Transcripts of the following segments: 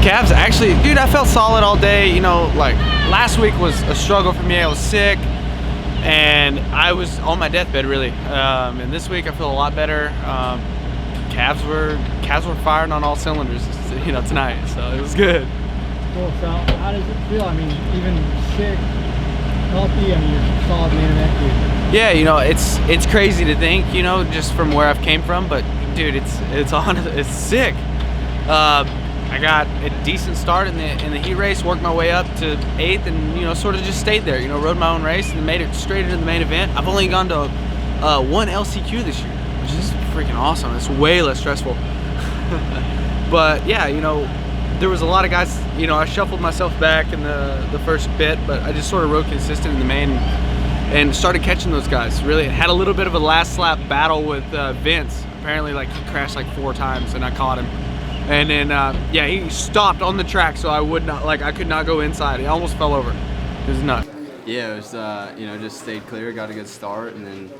Calves, actually, dude, I felt solid all day. You know, like last week was a struggle for me. I was sick and I was on my deathbed really. And this week I feel a lot better. Calves were firing on all cylinders, you know, tonight. So it was good. Cool. So how does it feel? I mean, even sick, healthy, I mean, you're a solid main event dude. Yeah, you know, it's crazy to think, you know, just from where I've came from, but dude, it's sick. I got a decent start in the heat race, worked my way up to 8th, and you know, sort of just stayed there. You know, rode my own race and made it straight into the main event. I've only gone to one LCQ this year, which is freaking awesome. It's way less stressful. But yeah, you know, there was a lot of guys. You know, I shuffled myself back in the first bit, but I just sort of rode consistent in the main and started catching those guys. Really, had a little bit of a last lap battle with Vince. Apparently, like he crashed like 4 times, and I caught him. And then, yeah, he stopped on the track, so I could not go inside. He almost fell over. It was nuts. Yeah, it was, you know, just stayed clear, got a good start, and then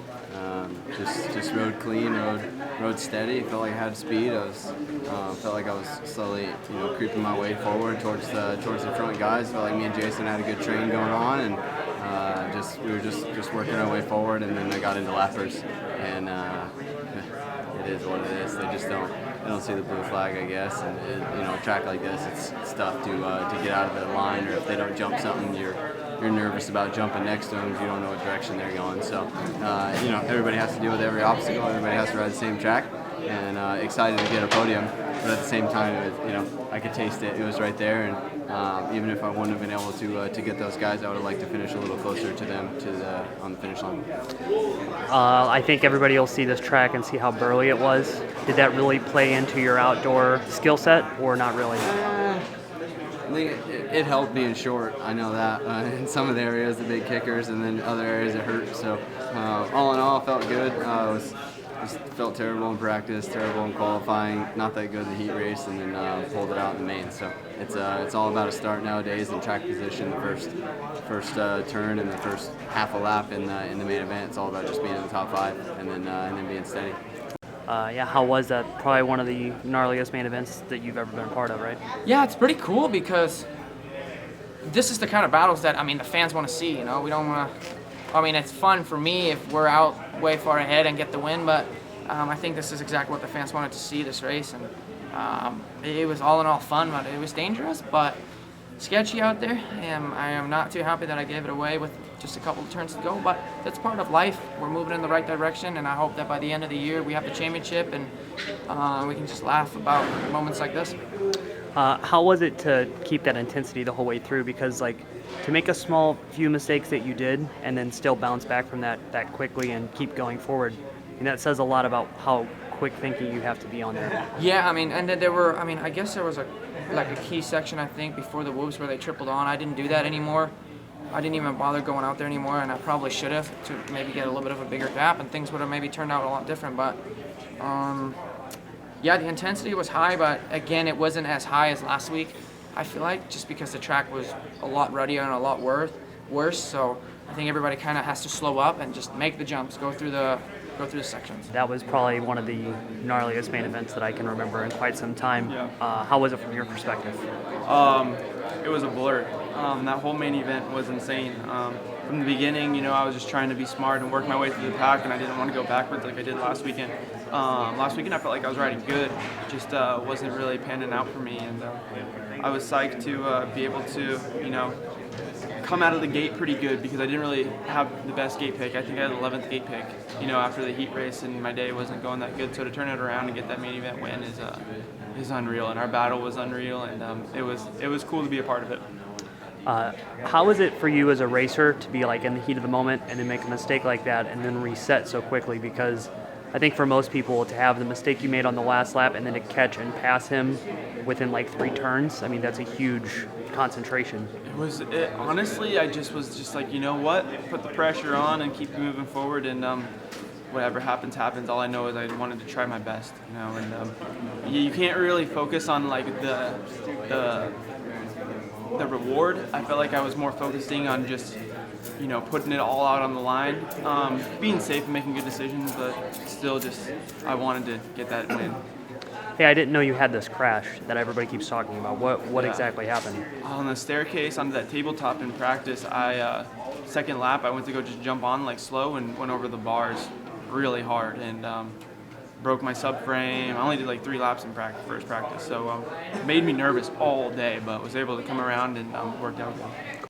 just rode clean, rode steady. Felt like I had speed. Felt like I was slowly, you know, creeping my way forward towards the front guys. Felt like me and Jason had a good train going on, and we were just working our way forward. And then I got into lappers, and it is what it is. They don't see the blue flag, I guess, and you know, a track like this, it's tough to get out of the line, or if they don't jump something, you're nervous about jumping next to them. You don't know what direction they're going. So, you know, everybody has to deal with every obstacle. Everybody has to ride the same track, and excited to get a podium. But at the same time, you know, I could taste it. It was right there, and even if I wouldn't have been able to get those guys, I would have liked to finish a little closer to them on the finish line. I think everybody will see this track and see how burly it was. Did that really play into your outdoor skill set, or not really? I think it helped being short. I know that. In some of the areas, the big kickers, and then other areas it hurt. So all in all, it felt good. Just felt terrible in practice, terrible in qualifying, not that good in the heat race, and then pulled it out in the main. So it's all about a start nowadays and track position. The first turn and the first half a lap in the main event. It's all about just being in the top 5 and then being steady. Yeah, how was that? Probably one of the gnarliest main events that you've ever been a part of, right? Yeah, it's pretty cool because this is the kind of battles that, I mean, the fans want to see, you know? We don't want to, I mean, it's fun for me if we're out way far ahead and get the win, but I think this is exactly what the fans wanted to see, this race, and it was all in all fun, but it was dangerous, but sketchy out there, and I am not too happy that I gave it away with just a couple of turns to go, but that's part of life. We're moving in the right direction, and I hope that by the end of the year we have the championship, and we can just laugh about moments like this. How was it to keep that intensity the whole way through? Because, like, to make a small few mistakes that you did and then still bounce back from that quickly and keep going forward, and that says a lot about how quick thinking you have to be on there. Yeah, I mean, and then there were, I mean, I guess there was a key section, I think, before the whoops where they tripled on. I didn't do that anymore. I didn't even bother going out there anymore, and I probably should have to maybe get a little bit of a bigger gap, and things would have maybe turned out a lot different. But yeah, the intensity was high, but again, it wasn't as high as last week. I feel like just because the track was a lot ruddier and a lot worse. So I think everybody kind of has to slow up and just make the jumps, go through the sections. That was probably one of the gnarliest main events that I can remember in quite some time. Yeah. How was it from your perspective? It was a blur. That whole main event was insane. From the beginning, you know, I was just trying to be smart and work my way through the pack, and I didn't want to go backwards like I did last weekend. Last weekend I felt like I was riding good, just wasn't really panning out for me, and I was psyched to be able to, you know, come out of the gate pretty good because I didn't really have the best gate pick. I think I had the 11th gate pick, you know, after the heat race, and my day wasn't going that good. So to turn it around and get that main event win is unreal, and our battle was unreal, and it was cool to be a part of it. How is it for you as a racer to be like in the heat of the moment and then make a mistake like that and then reset so quickly? Because I think for most people to have the mistake you made on the last lap and then to catch and pass him within like 3 turns, I mean, that's a huge concentration. Honestly, I was just like, you know what, put the pressure on and keep moving forward, and whatever happens, happens. All I know is I wanted to try my best, you know, and you can't really focus on like the reward. I felt like I was more focusing on just, you know, putting it all out on the line, being safe and making good decisions, but still just I wanted to get that win. hey, I didn't know you had this crash that everybody keeps talking about. What Yeah. exactly happened? On the staircase onto that tabletop in practice, I second lap I went to go just jump on like slow and went over the bars really hard and broke my subframe. I only did like 3 laps in first practice, so it made me nervous all day, but was able to come around and worked out good.